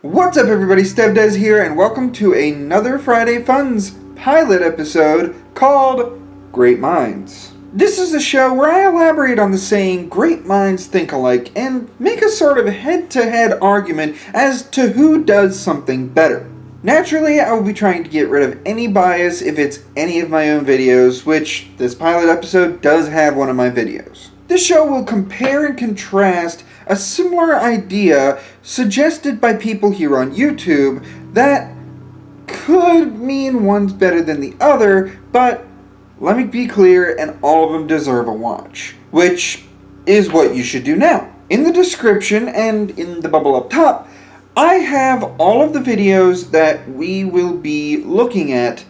What's up everybody, StevDeS here, and welcome to another Friday Fun's pilot episode called Great Minds. This is a show where I elaborate on the saying, great minds think alike, and make a sort of head-to-head argument as to who does something better. Naturally, I will be trying to get rid of any bias if it's any of my own videos, which this pilot episode does have one of my videos. This show will compare and contrast a similar idea suggested by people here on YouTube that could mean one's better than the other, but let me be clear, and all of them deserve a watch, which is what you should do now. In the description and in the bubble up top, I have all of the videos that we will be looking at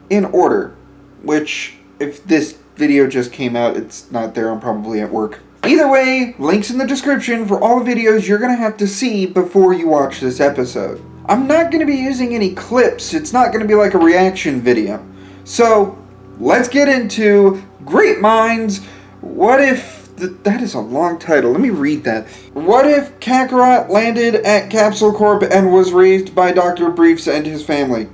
in order, which if this video just came out, it's not there, I'm probably at work. Either way, links in the description for all the videos you're going to have to see before you watch this episode. I'm not going to be using any clips, it's not going to be like a reaction video. So, let's get into Great Minds. What if... that is a long title, let me read that. What if Kakarot landed at Capsule Corp and was raised by Dr. Briefs and his family?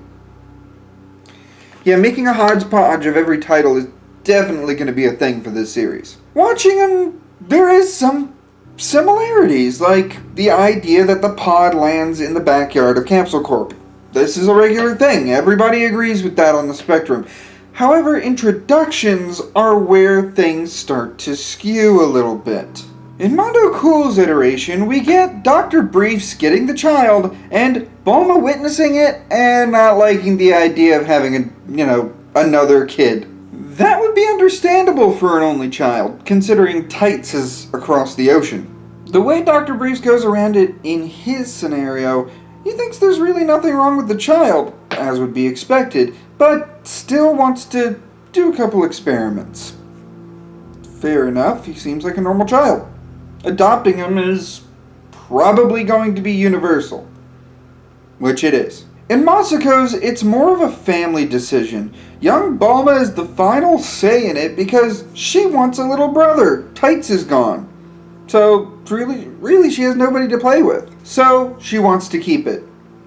Yeah, making a hodgepodge of every title is definitely going to be a thing for this series. Watching them, there is some similarities, like the idea that the pod lands in the backyard of Capsule Corp. This is a regular thing, everybody agrees with that on the spectrum. However, introductions are where things start to skew a little bit. In MasakoX's iteration, we get Dr. Briefs getting the child, and Bulma witnessing it and not liking the idea of having another kid. That would be understandable for an only child, considering Tights is across the ocean. The way Dr. Briefs goes around it in his scenario, he thinks there's really nothing wrong with the child, as would be expected, but still wants to do a couple experiments. Fair enough, he seems like a normal child. Adopting him is probably going to be universal, which it is. In MasakoX, it's more of a family decision. Young Bulma is the final say in it because she wants a little brother. Tights is gone. So, really she has nobody to play with. So, she wants to keep it.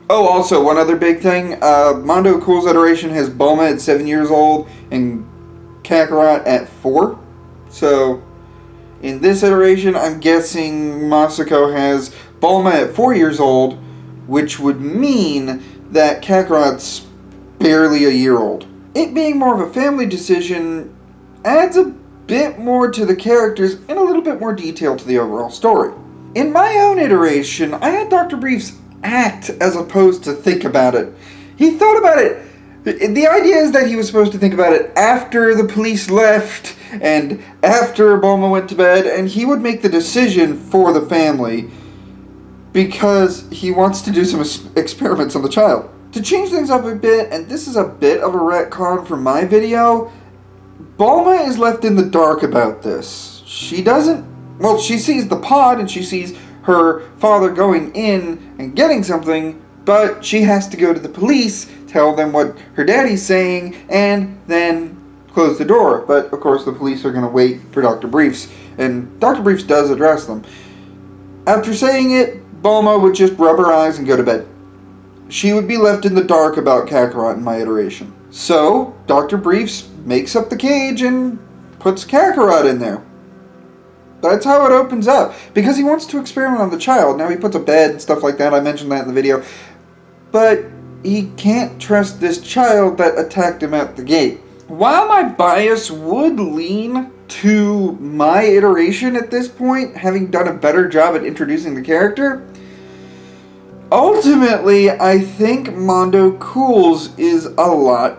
Oh, also, one other big thing. MasakoX's iteration has Bulma at 7 years old and Kakarot at 4. So, in this iteration, I'm guessing Masako has Bulma at 4 years old, which would mean that Kakarot's barely a year old. It being more of a family decision adds a bit more to the characters and a little bit more detail to the overall story. In my own iteration, I had Dr. Briefs act as opposed to think about it. He thought about it. The idea is that he was supposed to think about it after the police left and after Bulma went to bed, and he would make the decision for the family because he wants to do some experiments on the child. To change things up a bit, and this is a bit of a retcon from my video, Bulma is left in the dark about this. She sees the pod and she sees her father going in and getting something, but she has to go to the police, tell them what her daddy's saying, and then close the door. But of course the police are going to wait for Dr. Briefs, and Dr. Briefs does address them. After saying it, Bulma would just rub her eyes and go to bed. She would be left in the dark about Kakarot in my iteration. So, Dr. Briefs makes up the cage and puts Kakarot in there. That's how it opens up, because he wants to experiment on the child. Now he puts a bed and stuff like that, I mentioned that in the video. But he can't trust this child that attacked him at the gate. While my bias would lean to my iteration at this point, having done a better job at introducing the character, ultimately, I think MasakoX is a lot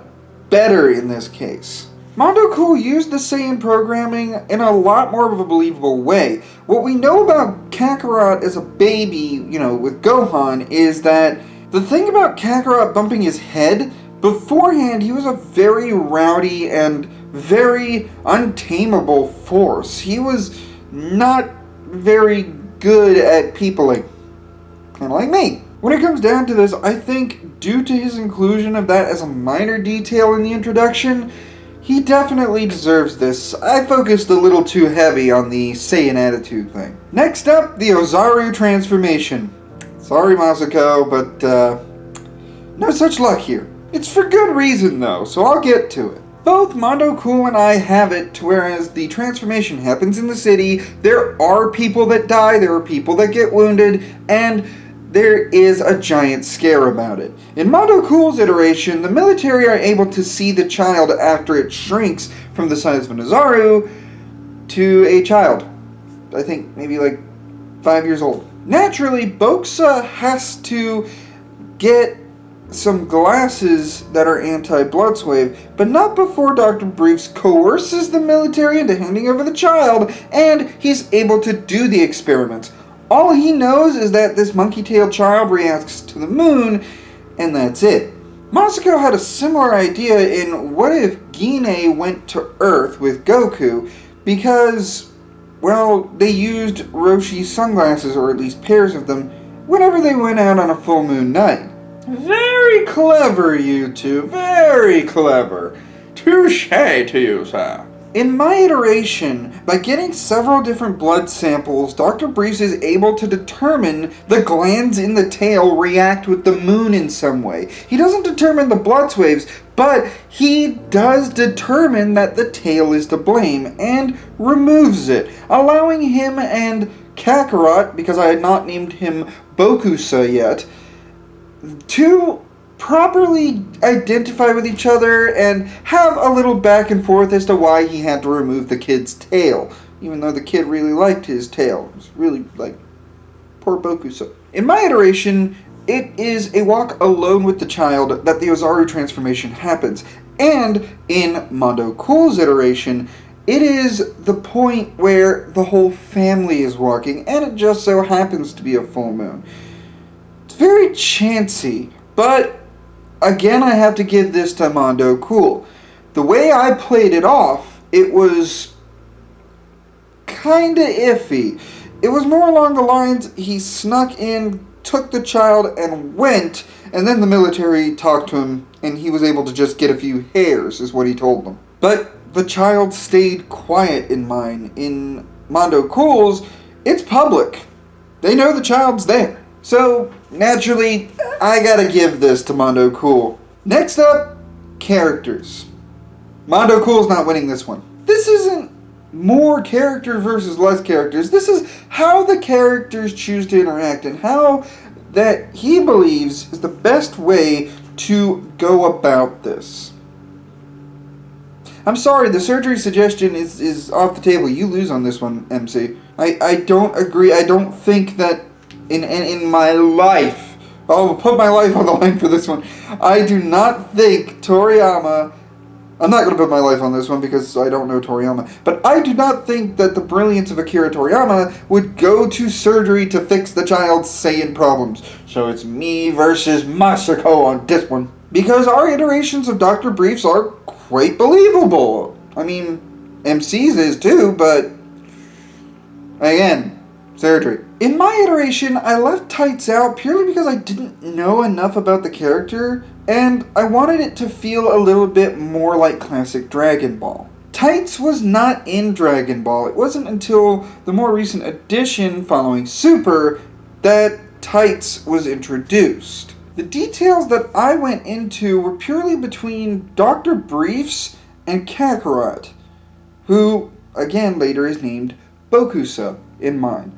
better in this case. MasakoX used the Saiyan programming in a lot more of a believable way. What we know about Kakarot as a baby, with Gohan, is that the thing about Kakarot bumping his head, beforehand he was a very rowdy and very untamable force. He was not very good at peopling. Kind of like me. When it comes down to this, I think due to his inclusion of that as a minor detail in the introduction, he definitely deserves this. I focused a little too heavy on the Saiyan attitude thing. Next up, the Ozaru transformation. It's Sorry, Masako, but no such luck here. It's for good reason, though, so I'll get to it. Both Mondo Cool and I have it to whereas the transformation happens in the city, there are people that die, there are people that get wounded, and there is a giant scare about it. In Mondo Cool's iteration, the military are able to see the child after it shrinks from the size of an Azaru to a child. I think maybe like 5 years old. Naturally, Bokusa has to get some glasses that are anti-Bloodswave, but not before Dr. Briefs coerces the military into handing over the child, and he's able to do the experiments. All he knows is that this monkey-tailed child reacts to the moon, and that's it. Masako had a similar idea in what if Gine went to Earth with Goku, because, well, they used Roshi's sunglasses, or at least pairs of them, whenever they went out on a full moon night. Very clever, you two. Very clever. Touché to you, sir. In my iteration, by getting several different blood samples, Dr. Briefs is able to determine the glands in the tail react with the moon in some way. He doesn't determine the blood waves, but he does determine that the tail is to blame and removes it, allowing him and Kakarot, because I had not named him Bokusa yet, to properly identify with each other and have a little back and forth as to why he had to remove the kid's tail, even though the kid really liked his tail. It was really, like, poor Bokusa. In my iteration, it is a walk alone with the child that the Ozaru transformation happens, and in Mondo Cool's iteration, it is the point where the whole family is walking, and it just so happens to be a full moon. It's very chancy, but again, I have to give this to Mondo Cool. The way I played it off, it was kinda iffy. It was more along the lines, he snuck in, took the child, and went, and then the military talked to him, and he was able to just get a few hairs, is what he told them. But the child stayed quiet in mine. In Mondo Cool's, it's public. They know the child's there. So, naturally, I gotta give this to Mondo Cool. Next up, characters. Mondo Cool's not winning this one. This isn't more characters versus less characters. This is how the characters choose to interact and how that he believes is the best way to go about this. I'm sorry, the surgery suggestion is off the table. You lose on this one, MC. I don't agree. I don't think that in my life, I'll put my life on the line for this one. I do not think Toriyama, I'm not going to put my life on this one because I don't know Toriyama, but I do not think that the brilliance of Akira Toriyama would go to surgery to fix the child's Saiyan problems. So it's me versus Masako on this one. Because our iterations of Dr. Briefs are quite believable. I mean, MC's is too, but again, surgery. In my iteration, I left Tights out purely because I didn't know enough about the character, and I wanted it to feel a little bit more like classic Dragon Ball. Tights was not in Dragon Ball. It wasn't until the more recent edition following Super that Tights was introduced. The details that I went into were purely between Dr. Briefs and Kakarot, who, again, later is named Bokusa in mine.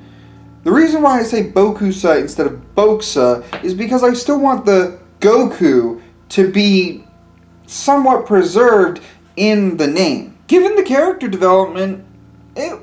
The reason why I say Bokusa instead of Bokusa is because I still want the Goku to be somewhat preserved in the name. Given the character development, it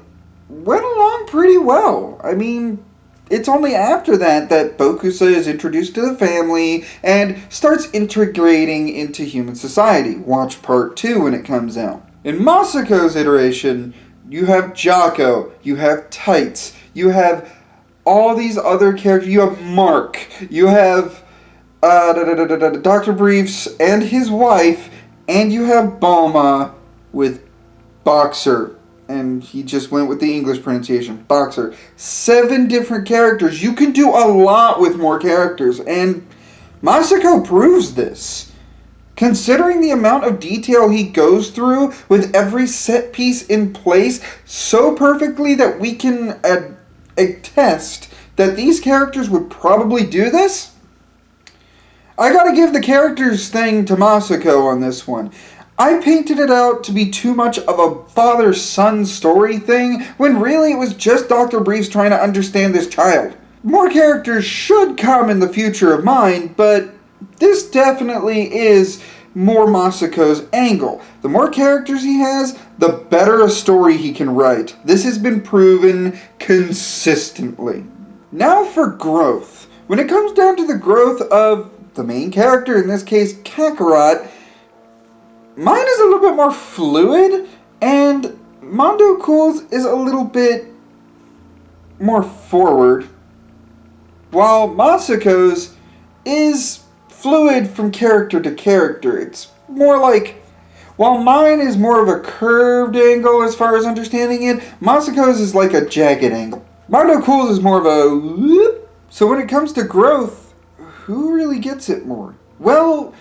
went along pretty well. I mean, it's only after that Bokusa is introduced to the family and starts integrating into human society. Watch part 2 when it comes out. In Masako's iteration, you have Jocko, you have Tights, you have all these other characters, you have Mark, you have Dr. Briefs and his wife, and you have Bulma with Boxer, and he just went with the English pronunciation, Boxer. 7 different characters. You can do a lot with more characters, and Masako proves this. Considering the amount of detail he goes through with every set piece in place so perfectly that we can attest that these characters would probably do this, I gotta give the characters thing to Masako on this one. I painted it out to be too much of a father-son story thing, when really it was just Dr. Briefs trying to understand this child. More characters should come in the future of mine, but this definitely is more Masako's angle. The more characters he has, the better a story he can write. This has been proven consistently. Now for growth. When it comes down to the growth of the main character, in this case Kakarot, mine is a little bit more fluid, and Mondo Cool's is a little bit more forward, while Masako's is fluid from character to character. It's more like, while mine is more of a curved angle as far as understanding it, Masako's is like a jagged angle. Mondo Cool's is more of a whoop. So when it comes to growth, who really gets it more? Well,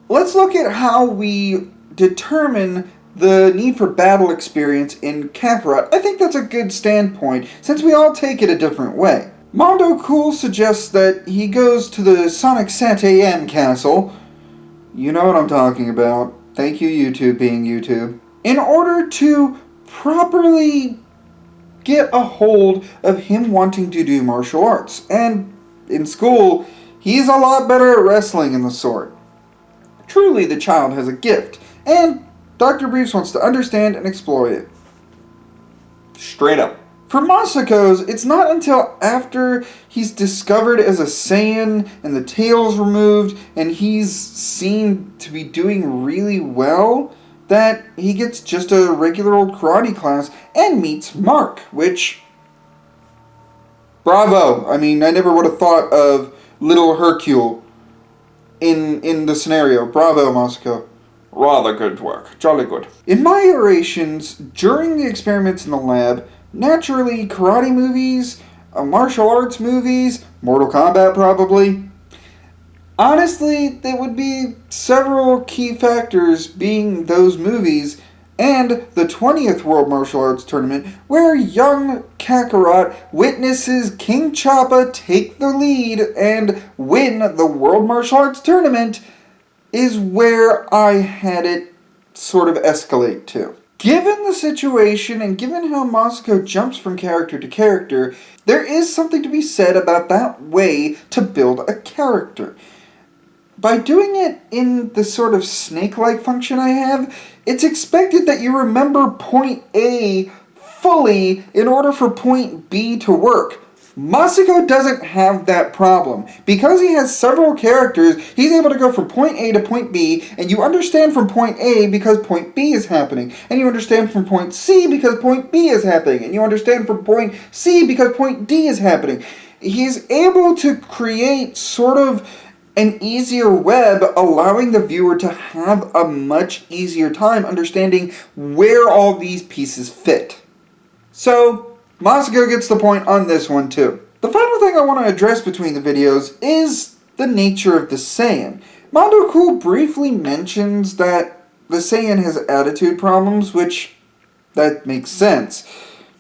let's look at how we determine the need for battle experience in Kakarot. I think that's a good standpoint, since we all take it a different way. Mondo Cool suggests that he goes to the Sonic Satayan Castle. You know what I'm talking about. Thank you, YouTube being YouTube. In order to properly get a hold of him wanting to do martial arts. And in school, he's a lot better at wrestling and the sort. Truly, the child has a gift, and Dr. Briefs wants to understand and exploit it. Straight up. For Masako's, it's not until after he's discovered as a Saiyan and the tail's removed and he's seen to be doing really well that he gets just a regular old karate class and meets Mark, which, bravo. I mean, I never would have thought of little Hercule in the scenario. Bravo, Masako. Rather good work. Jolly good. In my iterations, during the experiments in the lab, naturally, karate movies, martial arts movies, Mortal Kombat probably. Honestly, there would be several key factors being those movies and the 20th World Martial Arts Tournament, where young Kakarot witnesses King Choppa take the lead and win the World Martial Arts Tournament, is where I had it sort of escalate to. Given the situation, and given how Masako jumps from character to character, there is something to be said about that way to build a character. By doing it in the sort of snake-like function I have, it's expected that you remember point A fully in order for point B to work. Masako doesn't have that problem. Because he has several characters, he's able to go from point A to point B, and you understand from point A because point B is happening, and you understand from point C because point B is happening, and you understand from point C because point D is happening. He's able to create sort of an easier web, allowing the viewer to have a much easier time understanding where all these pieces fit. So, Masako gets the point on this one too. The final thing I want to address between the videos is the nature of the Saiyan. Mondo Cool briefly mentions that the Saiyan has attitude problems, which that makes sense,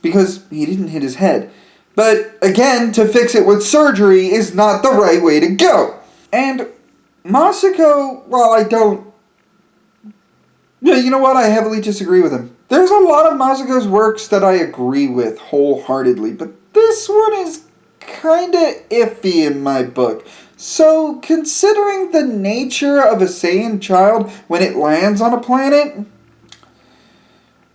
because he didn't hit his head. But again, to fix it with surgery is not the right way to go. And Masako, well, I don't... Yeah, you know what? I heavily disagree with him. There's a lot of Masako's works that I agree with wholeheartedly, but this one is kinda iffy in my book. So, considering the nature of a Saiyan child when it lands on a planet,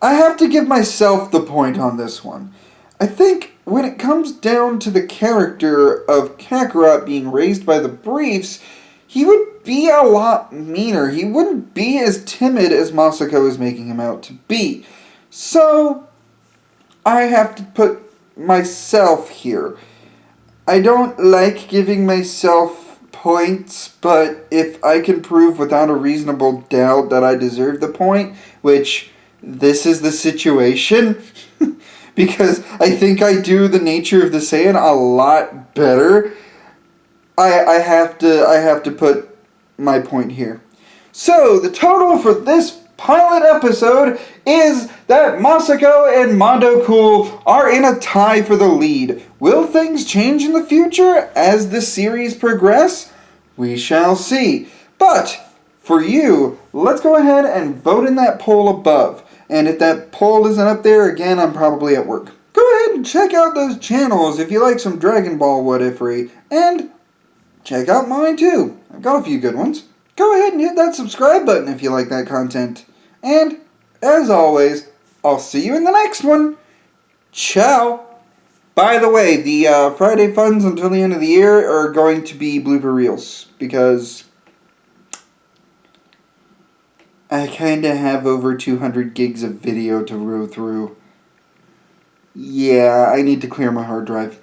I have to give myself the point on this one. I think when it comes down to the character of Kakarot being raised by the Briefs, he would be a lot meaner. He wouldn't be as timid as Masako is making him out to be. So, I have to put myself here. I don't like giving myself points, but if I can prove without a reasonable doubt that I deserve the point, which this is the situation, because I think I do the nature of the Saiyan a lot better, I have to put my point here. So, the total for this pilot episode is that Masako and Mondo Cool are in a tie for the lead. Will things change in the future as the series progress? We shall see. But for you, let's go ahead and vote in that poll above. And if that poll isn't up there, again, I'm probably at work. Go ahead and check out those channels if you like some Dragon Ball what-if-ery. And check out mine too. I've got a few good ones. Go ahead and hit that subscribe button if you like that content. And, as always, I'll see you in the next one. Ciao. By the way, the Friday Funds until the end of the year are going to be blooper reels. Because I kind of have over 200 gigs of video to row through. Yeah, I need to clear my hard drive.